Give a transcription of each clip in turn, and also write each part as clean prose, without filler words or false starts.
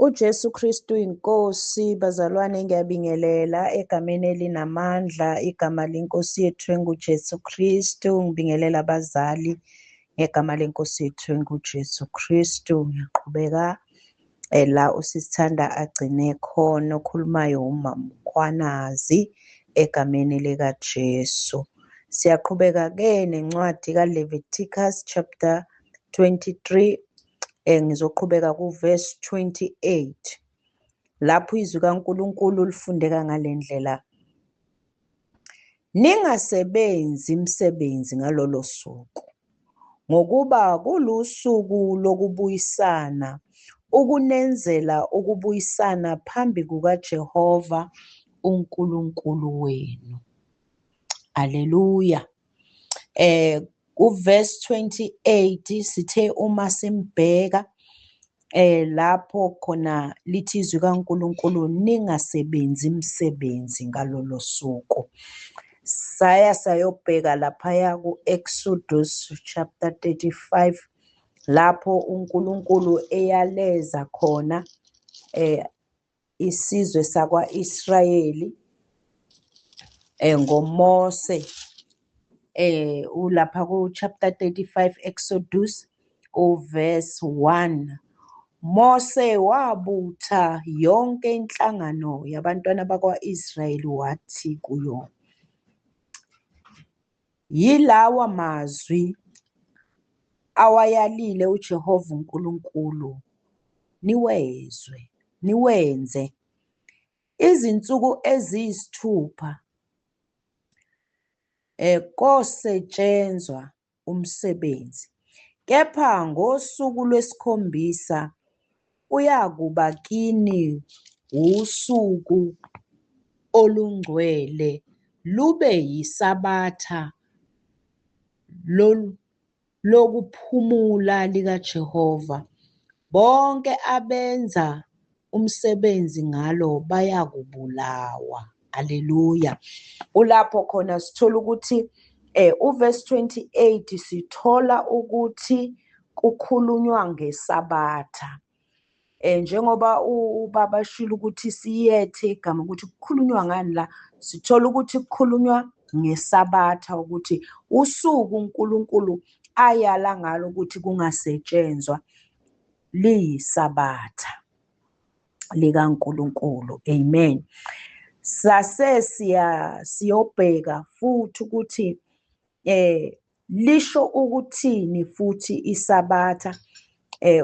uJesu Kristu inkosi. Bazalwane, ngiyabingelela egameni elinamandla, igama lenkosi yethu enguJesu Kristu. Ngibingelela abazali ngegama lenkosi yethu enguJesu Kristu. Ngiyaqhubeka la usithanda agcine khona, okhulumayo umama Khwanazi egameni likaJesu. Siyaqhubeka-ke nencwadi kaLeviticus chapter 23. Ngizoqhubeka kuverse 28 lapho izwi kaNkulunkulu lifundeka ngale ndlela: ningasebenzi imisebenzi ngalolo suku, ngokuba kulusuku lokubuyisana, ukunenzela ukubuyisana phambi kukaJehova uNkulunkulu wenu. Aleluya. Kuverse 28 sithe uma simbheka lapho khona lithi izwi kaNkulunkulu ningasebenzi imisebenzi ngalolo suku. Sayobheka laphaya ku-Exodus chapter 35 lapho uNkulunkulu eyaleza khona isizwe sakwa-Israyeli ngoMose. Ulapha ku-chapter 35 Exodus verse 1. Mose wabutha yonke inhlangano yabantwana bakwa-Israyeli wathi kuyo, yilawa mazwi awayalile uJehova uNkulunkulu, niwenze izinsuku eziyisithupha kosetshenzwa umsebenzi, kepha ngosuku lwesikhombisa uyakuba kini usuku olungcwele, lube yisabatha lokuphumula likaJehova. Bonke abenza umsebenzi ngalo bayakubulawa. Haleluya. Ulapho khona sithola ukuthi uverse 28 sithola ukuthi kukhulunywa ngesabatha. Njengoba ubaba shilo ukuthi siyethe igama ukuthi kukhulunywa ngani la, sithola ukuthi kukhulunywa ngesabatha, ukuthi usuku uNkulunkulu ayala ngalo ukuthi kungasetshenzwa liyisabatha likaNkulunkulu. Amen. Siyobheka futhi ukuthi lisho ukuthini futhi isabatha.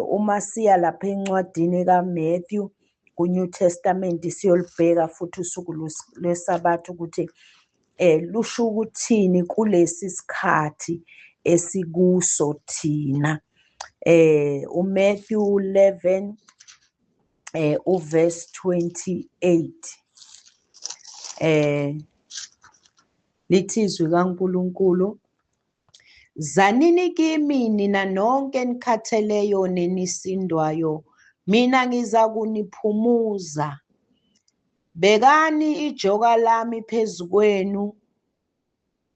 Uma siya lapha encwadini kaMathew ku-New Testament siyolibheka futhi usuku lwesabatha ukuthi lusho ukuthini kulesi sikhathi esikuso thina. uMathew 11 uverse 28 lithi izwi kaNkulunkulu, zanini kimi nina nonke nikhatheleyo nenisindwayo, mina ngiza kuniphumuza. Bekani ijoka lami phezu kwenu,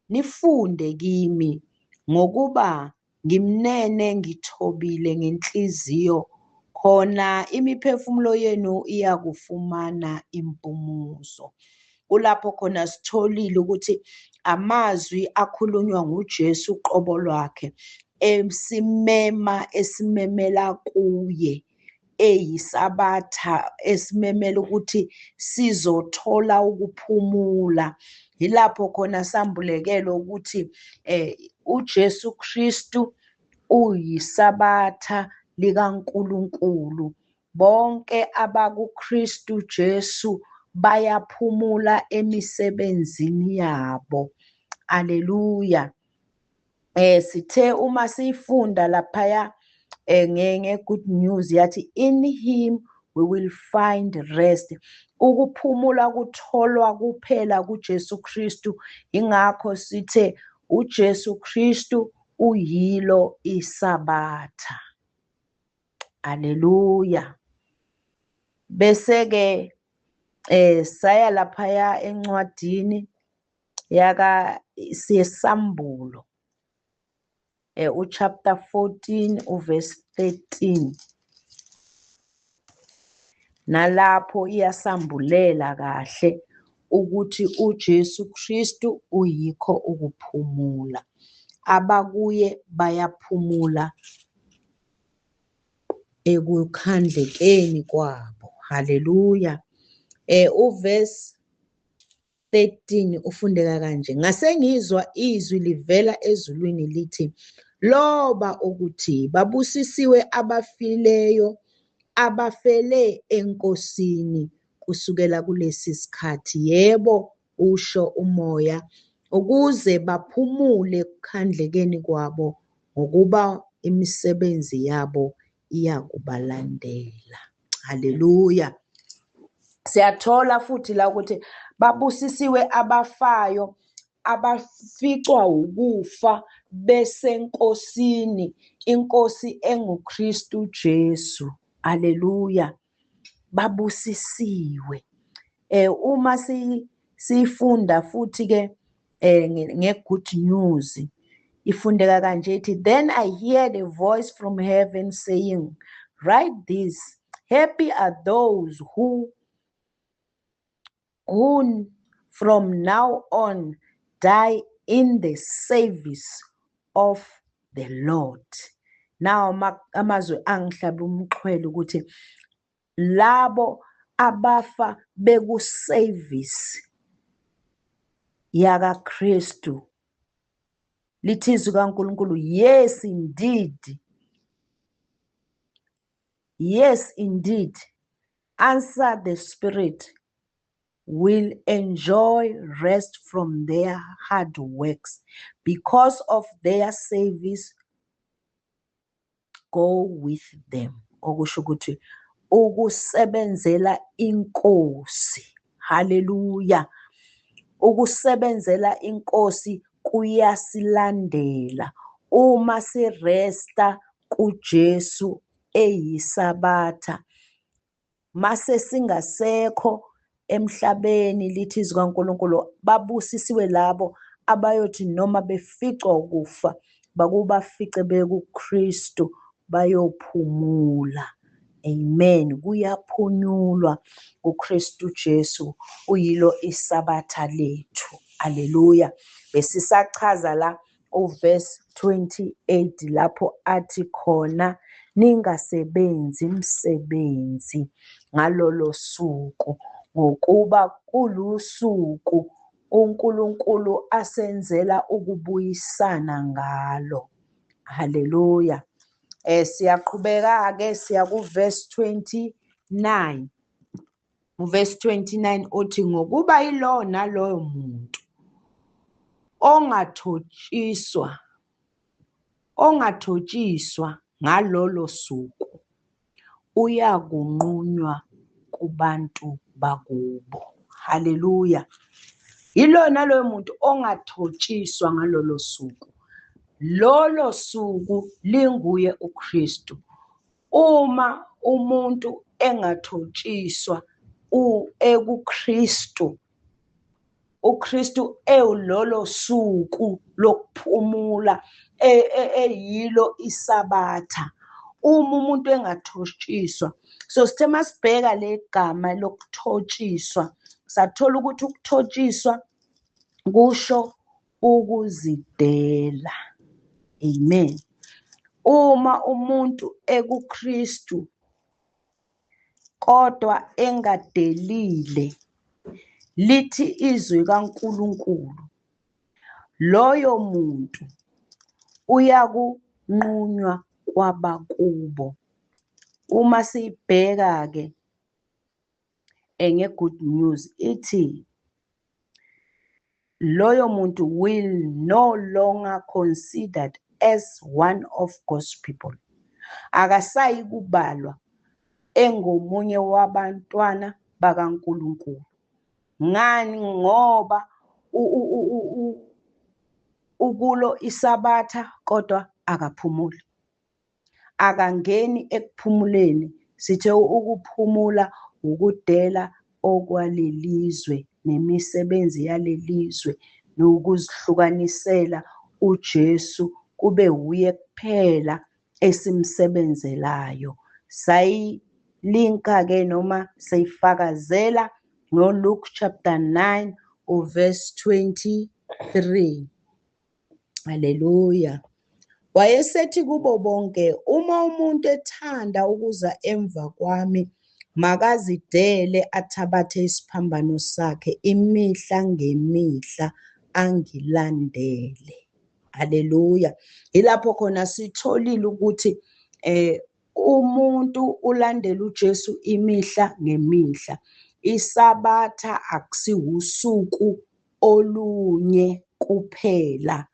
nifunde kimi, ngokuba ngimnene ngithobile ngenhliziyo, khona imiphefumulo yenu iyakufumana impumuzo. Kulapho khona sitholile ukuthi amazwi akhulunywa nguJesu uqobo lwakhe, esimemela kuye, eyisabatha, esimemela ukuthi sizothola ukuphumula. Yilapho khona sambulekela ukuthi uJesu Kristu uyisabatha likaNkulunkulu. Bonke abakuKristu Jesu bayaphumula emisebenzini yabo. Aleluya. Sithe uma sifunda laphaya nge-good news yathi in him we will find rest. Ukuphumula kutholwa kuphela kuJesu Kristu. Ingakho sithe uJesu Kristu uyilo isabatha. Aleluya. Bese-ke saya laphaya encwadini siyesambulo uchapter 14 uverse 13. nalapho iyasambulela kahle ukuthi uJesu Kristu uyikho ukuphumula. Abakuye bayaphumula ekukhandlekeni kwabo. Haleluya. Uverse 13 ufundeka kanje. Ngase ngizwa izwi livela ezulwini lithi, loba ukuthi babusisiwe abafileyo abafele enkosini kusukela kulesi sikhathi, yebo usho umoya, ukuze baphumule ekukhandlekeni kwabo ngokuba imisebenzi yabo iyakubalandela. Haleluya. Siyathola futhi la ukuthi babusisiwe abafayo abaficwa ukufa besenkosini, inkosi enguKristu Jesu. Haleluya. Babusisiwe. Uma sifunda futhi ke nge-good news ifundeka kanje ithi, then I heard a voice from heaven saying, write this, happy are those who from now on die in the service of the Lord. Now amazwi angihlabe umxhwele ukuthi labo abafa beku-service yaka Kristu, lithi izwi kaNkulunkulu, yes indeed, answer the Spirit, will enjoy rest from their hard works because of their service go with them. Okusho ukuthi ukusebenzela inkosi. Haleluya. Ukusebenzela inkosi kuyasilandela uma siresta kuJesu eyisabatha. Mase singasekho emhlabeni, lithi izwi kaNkulunkulu, babusisiwe labo abayothi noma beficwa ukufa bakubafice bekuKristu bayophumula. Amen. Kuyaphunyulwa kuKristu Jesu, uyilo isabatha lethu. Haleluya. Besisachaza la uverse 28 lapho athi khona, ningasebenzi umsebenzi ngalolo suku, ngokuba kulusuku uNkulunkulu asenzela ukubuyisana ngalo. Haleluya. Siyaqhubeka-ke siya kuverse 29. Uverse 29 uthi, ngokuba yilo naloyo muntu ongathotshiswa ngalolo suku uyakunqunywa kubantu bakubo. Haleluya. Yilo naloyo muntu ongathotshiswa ngalolo suku. Lolo suku linguye uKristu. Uma umuntu engathotshiswa ekuKristu, uKristu ewulolo suku lokuphumula eyilo isabatha. Uma umuntu engathotshiswa, so sithe masibheka le gama lokuthotshiswa, sathola ukuthi ukuthotshiswa kusho ukuzidela. Amen. Uma umuntu ekuKristu kodwa engadelile, lithi izwi kaNkulunkulu, loyo muntu uyakunqunywa kwabakubo. Uma sibheka ke nge-good news ithi, loyo muntu will no longer considered as one of God's people. Akasayi kubalwa engomunye wabantwana bakaNkulunkulu. Ngani? Ngoba ukulo isabatha kodwa akaphumuli. Akangeni ekuphumuleni. Sithe ukuphumula ukudela okwalelizwe nemisebenzi yalelizwe nokuzihlukanisela uJesu kube uye kuphela esimsebenzelayo. linka-ke noma siyifakazela ngoLuke chapter 9 verse 23. Haleluya. Wayesethi kubo bonke, uma umuntu ethanda ukuza emva kwami, makazidele athabathe isiphambano sakhe imihla ngemihla angilandele. Haleluya. Yilapho khona sitholile ukuthi umuntu ulandela uJesu imihla ngemihla. Isabatha akusiwusuku olunye kuphela,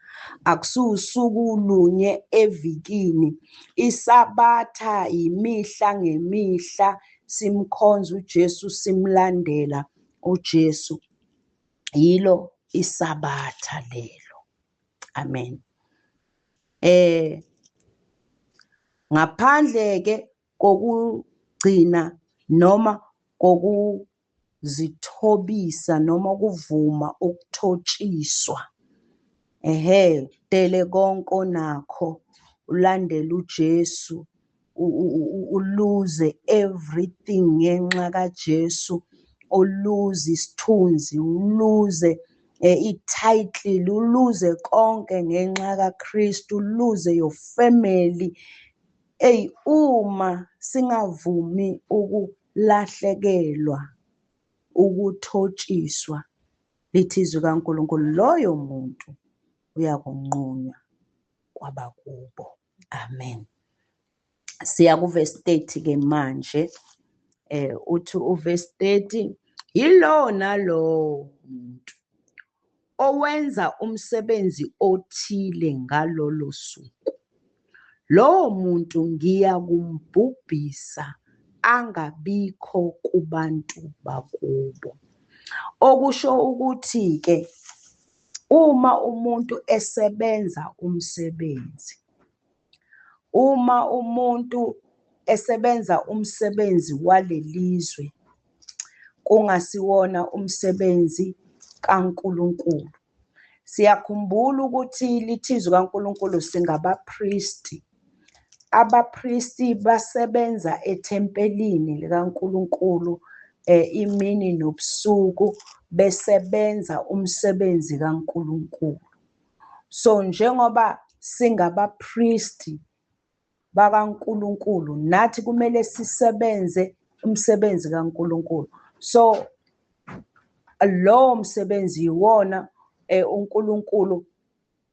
akususuku lunye evikini. Isabatha imihla ngemihla simkhonza uJesu, simlandela uJesu. Yilo isabatha lelo. Amen. Ngaphandle-ke kokugcina noma kokuzithobisa noma ukuvuma ukuthotshiswa, dele konke onakho ulandele uJesu, uluze everything ngenxa kaJesu, uluze isithunzi, uluze i-title, uluze konke ngenxa kaKristu, uluze your family. Uma singavumi ukulahlekelwa, ukuthotshiswa lithi izwi kaNkulunkulu, loyo muntu uyakunqunywa kwabakubo. Amen. Siya kuverse 30-ke manje. Uthi uverse 30, yilo nalo muntu owenza umsebenzi othile ngalolo suku, lowo muntu ngiyakumbhubhisa angabikho kubantu bakubo. Okusho ukuthi-ke uma umuntu esebenza umsebenzi, uma umuntu esebenza umsebenzi walelizwe kungasiwona umsebenzi kaNkulunkulu. Siyakhumbula ukuthi lithi izwi kaNkulunkulu singabapristi. Abapristi basebenza ethempelini likaNkulunkulu imini nobusuku besebenza umsebenzi kaNkulunkulu. So njengoba singabapristi bakaNkulunkulu, nathi kumele sisebenze umsebenzi kaNkulunkulu. So lowo msebenzi iwona uNkulunkulu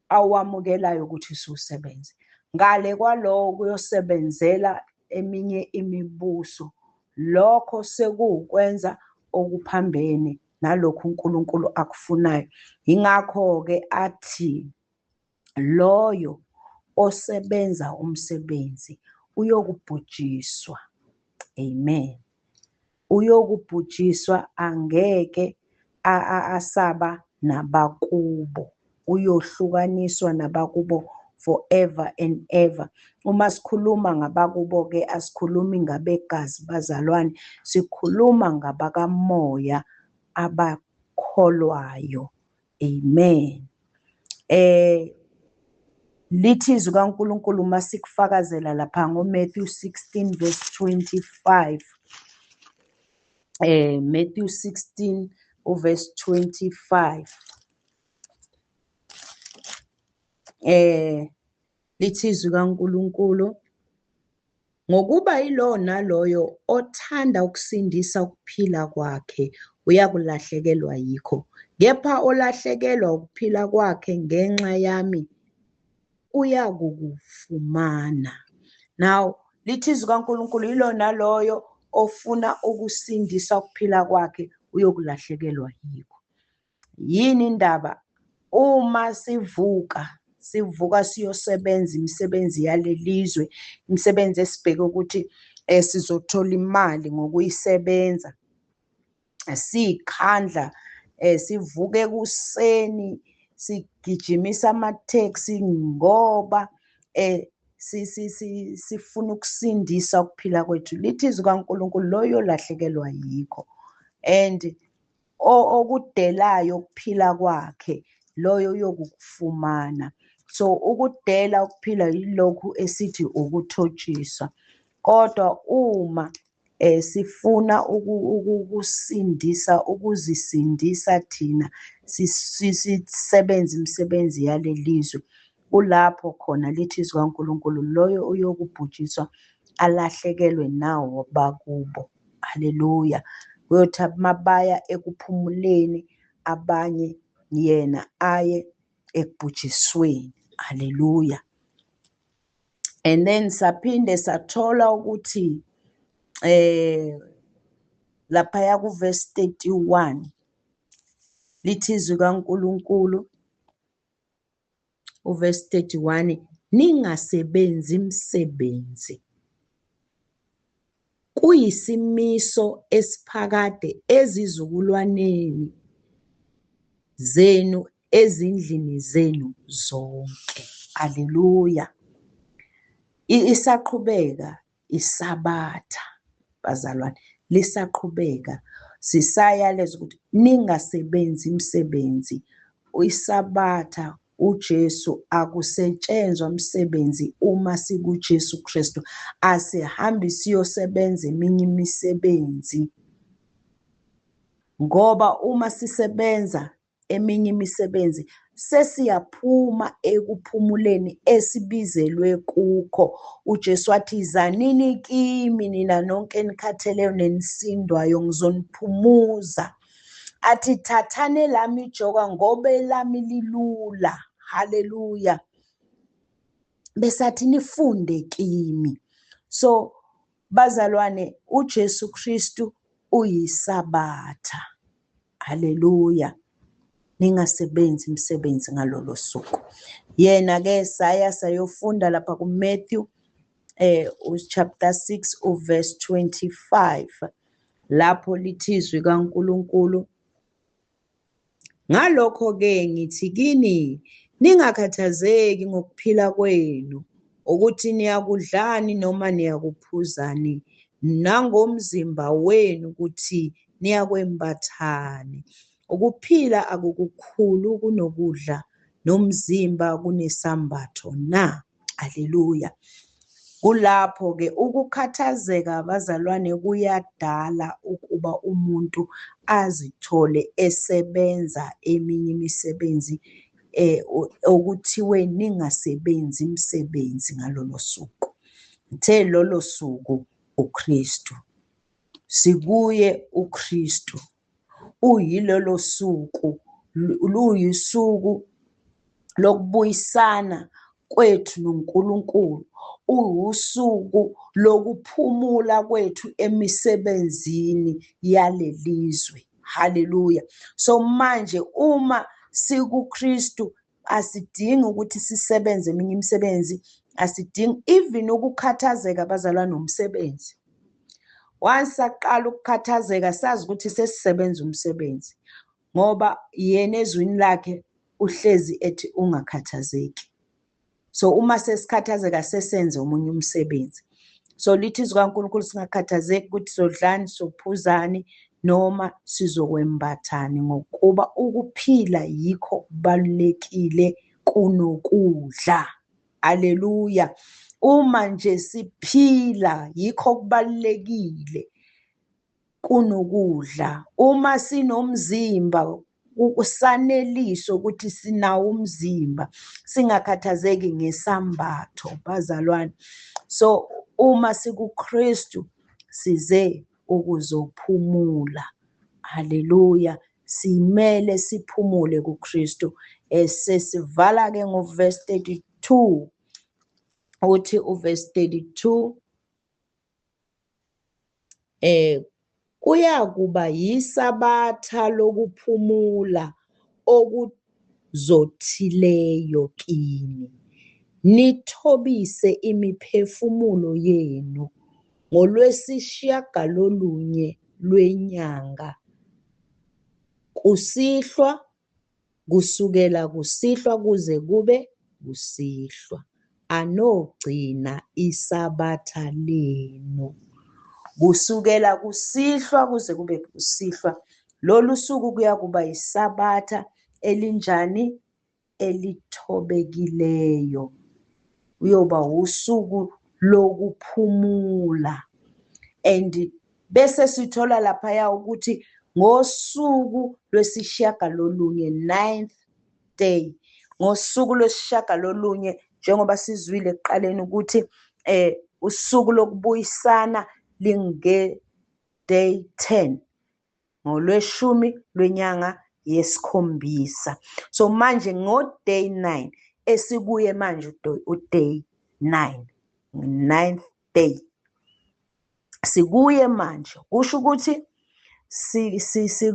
awamukelayo ukuthi siwusebenze. Ngale kwalowo kuyosebenzela eminye imibuso, lokho sekuwukwenza okuphambene nalokhu uNkulunkulu akufunayo. Ingakho-ke athi loyo osebenza umsebenzi uyokubhujiswa. Amen. Uyokubhujiswa, angeke asaba nabakubo, uyohlukaniswa nabakubo forever and ever. Uma sikhuluma ngabakubo-ke asikhulumi ngabegazi bazalwane, sikhuluma ngabakamoya abakholwayo. Amen. Lithi izwi kaNkulunkulu masikufakazela lapha ngoMatthew 16 verse 25. Matthew 16 verse 25. Lithi izwi kaNkulunkulu, ngokuba yilo naloyo othanda ukusindisa ukuphila kwakhe uyakulahlekelwa yikho, kepha olahlekelwa ukuphila kwakhe ngenxa yami uyakukufumana. Now lithi izwi kaNkulunkulu, yilo naloyo ofuna ukusindisa ukuphila kwakhe uyokulahlekelwa yikho. Yini indaba? Uma sivuka siyosebenza imisebenzi yalelizwe, imisebenzi esibheke ukuthi sizothola imali ngokuyisebenza, sikhandla, sivuke ekuseni sigijimisa amateksi ngoba sifuna ukusindisa ukuphila kwethu. Lithi izwi kaNkulunkulu, loyo lahlekelwa yikho, and okudelayo ukuphila kwakhe loyo uyokufumana. So ukudela ukuphila yilokhu esithi ukuthotshiswa. Kodwa uma sifuna ukuzisindisa thina sisebenza imisebenzi yalelizwe. Kulapho khona lithi izwi kaNkulunkulu loyo uyokubhujiswa alahlekelwe nawo bakubo. Haleluya. Kuyothi mabaya ekuphumuleni abanye yena aye ekubhujisweni. Haleluya. And then saphinde sathola ukuthi laphaya kuverse 31 lithi izwi kaNkulunkulu uverse 31, ningasebenzi imisebenzi kuyisimiso esiphakade ezizukulwaneni zenu ezindlini zenu zonke. Haleluya. Isaqhubeka isabatha bazalwane, lisaqhubeka sisayaleza ukuthi ningasebenzi imisebenzi. Isabatha uJesu akusetshenzwa umsebenzi uma sikuJesu Kristu, asihambi siyosebenza eminye imisebenzi, ngoba uma sisebenza eminye imisebenzi sesiyaphuma ekuphumuleni esibizelwe kukho. uJesu wathi izanini kimi nina nonke enikhatheleyo nenisindwayo ngizoniphumuza. Athi thathane lami ijoka ngoba elami lilula. Haleluya. Besathi nifunde kimi. So bazalwane, uJesu Kristu uyisabatha. Haleluya. Ningasebenzi imisebenzi ngalolo suku. Yena ke sayofunda lapha kuMatthew chapter 6 verse 25, lapho lithi izwi kaNkulunkulu, ngalokho ke ngithi kini ningakhathazeki ngokuphila kwenu ukuthi niyakudlani noma niyakuphuzani, nangomzimba wenu ukuthi niyakwembathani. Ukuphila akukukhulu kunokudla, nomzimba kunesambatho na. Haleluya. Kulapho ke ukukhathazeka abazalwane kuyadala ukuba umuntu azithole esebenza eminye imisebenzi okuthiwe ningasebenzi imisebenzi ngalolo suku. Ngithe lolo suku uKristu, sikuye uKristu. Uyilolo suku, luyisuku lokubuyisana kwethu noNkulunkulu. Usuku lokuphumula kwethu emisebenzini yalelizwe. Haleluya. So manje uma sikuKristu asidingi ukuthi sisebenze eminye imisebenzi, asidingi even ukukhathazeka abazalwane nomsebenzi. Once saqala ukukhathazeka sazi ukuthi sesisebenza umsebenzi, ngoba yena ezwini lakhe uhlezi ethi ungakhathazeki. So uma sesikhathazeka sesenze omunye umsebenzi. So lithi izwi kaNkulunkulu singakhathazeki ukuthi sodlani sophuzani noma sizokwembathani, ngokuba ukuphila yikho kubalulekile kunokudla. Haleluya. Uma nje siphila yikho kubalulekile kunokudla. Uma sinomzimba usaneliso ukuthi sinawo umzimba, singakhathazeki ngesambatho bazalwane. So uma sikuKristu size ukuzophumula. Haleluya. Simele siphumule kuKristu. Sesivala ke ngoverse 32. Uthi uverse 32, kuyakuba yisabatha lokuphumula okuzothileyo kini. Nithobise imiphefumulo yenu ngolwesishiyagalolunye lwenyanga, kusihlwa, kusukela kusihlwa kuze kube kusihlwa. Anogcina isabatha lenu. Kusukela kusihlwa kuze kube kusihlwa. Lolu suku kuyakuba isabatha elinjani? Elithobekileyo. Uyoba usuku lokuphumula. And bese sithola laphaya ukuthi ngosuku lwesishiyagalolunye, 9th day, ngosuku lwesishiyagalolunye, njengoba sizwile ekuqaleni ukuthi usuku lokubuyisana linge-day 10, ngolweshumi lwenyanga yesikhombisa. So manje ngo-day 9 esikuye manje uday 9, 9th day sikuye manje, kusho ukuthi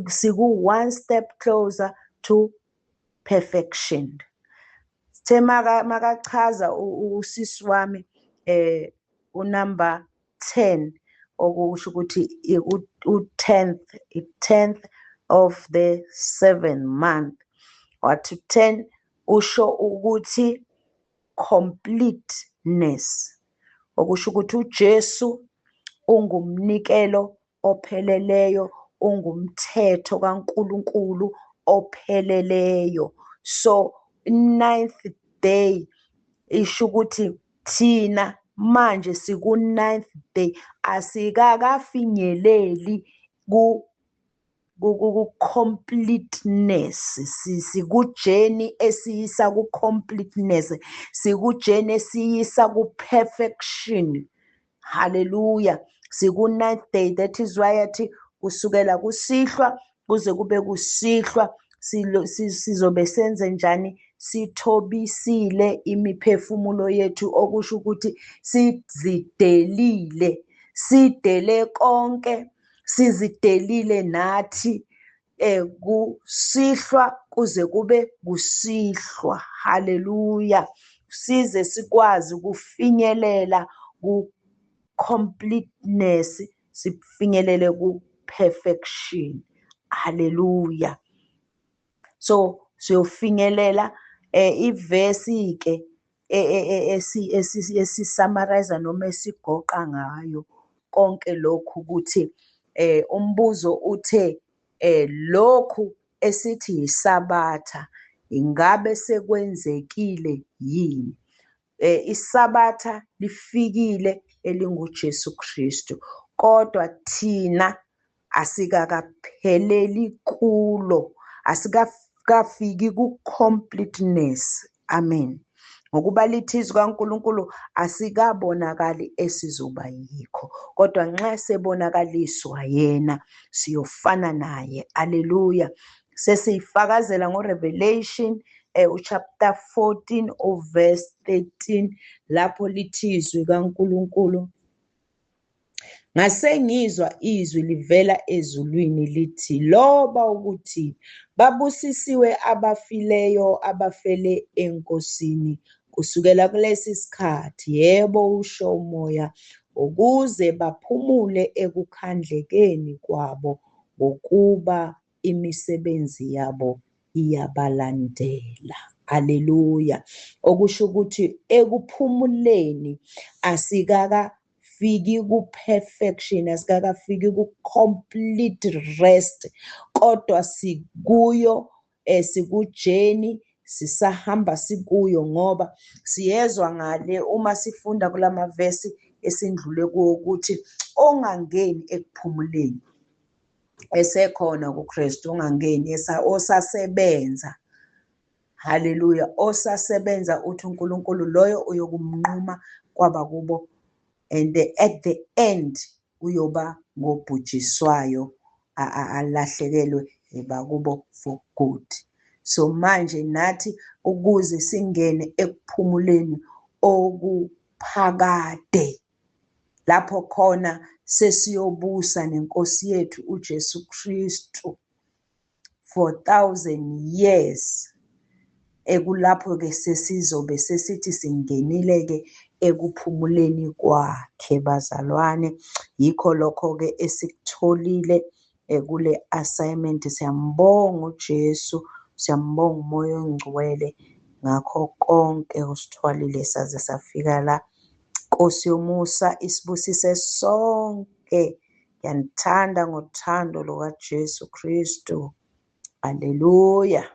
siku-one step closer to perfection. Sithe makachaza usisi wami unumber 10, okusho ukuthi u-10th of the 7th month, wathi 10 usho ukuthi completeness, okusho ukuthi uJesu ungumnikelo opheleleyo, ungumthetho kaNkulunkulu opheleleyo. So 9th day isho ukuthi thina manje siku 9th day asikakafinyeleli ku completeness, sikujeni esiyisa ku completeness, sikujeni esiyisa ku perfection. Hallelujah. Siku 9th day, that is why athi kusukela kusihlwa kuze kube kusihlwa sizobe senze njani, sithobisile imiphefumulo yethu, okusho ukuthi sizidelile, sidele konke, sizidelile nathi kusihlwa kuze kube kusihlwa. Hallelujah. Size sikwazi ukufinyelela ku completeness, sifinyelele ku perfection. Hallelujah. So siyofinyelela ivesi ke esisummarize noma esigoqa ngayo konke lokhu, ukuthi umbuzo uthe lokhu esithi yisabatha ingabe sekwenzekile yini? Isabatha lifikile elinguJesu Kristu, kodwa thina asikakapheleli kulo, asikafiki ku completeness. Amen. Ngokuba lithizwe kaNkulunkulu asikabonakali esizoba yikho, kodwa nxa sebonakaliswa yena siyofana naye. Haleluya. Sesiyifakazela ngoRevelation chapter 14 verse 13, lapho lithizwe kaNkulunkulu, ngasengizwa izwi livela ezulwini lithi, loba ukuthi babusisiwe abafileyo abafele enkosini kusukela kulesi sikhathi, yebo usho umoya, ukuze baphumule ekukhandlekeni kwabo, ngokuba imisebenzi yabo iyabalandela. Haleluya. Okusho ukuthi ekuphumuleni asikakafiki ku perfection, asikakafiki ku complete rest, kodwa sikuyo, sikujeni, sisahamba sikuyo, ngoba siyezwa ngale uma sifunda kulama verse esindlule kuwo ukuthi ongangeni ekuphumuleni esekhona kuKristu, ongangeni osasebenza. Haleluya. Osasebenza uthi uNkulunkulu loyo uyokumnquma kwabakubo, and at the end uyoba ngobhujiswayo, alahlekelwe bakubo for good. So manje nathi ukuze singene ekuphumuleni okuphakade, lapho khona sesiyobusa nenkosi yethu uJesu Kristu for 1,000 years, ekulapho ke sesizobe sesithi singenile ke ekuphumuleni kwakhe. Bazalwane, yikho lokho ke esikutholile kule assignment. Siyambonga uJesu, siyambonga umoya ongcwele ngakho konke usithwalile saze safika la. Nkosi yomusa isibusise sonke. Ngiyanithanda ngothando lukaJesu Kristu. Haleluya.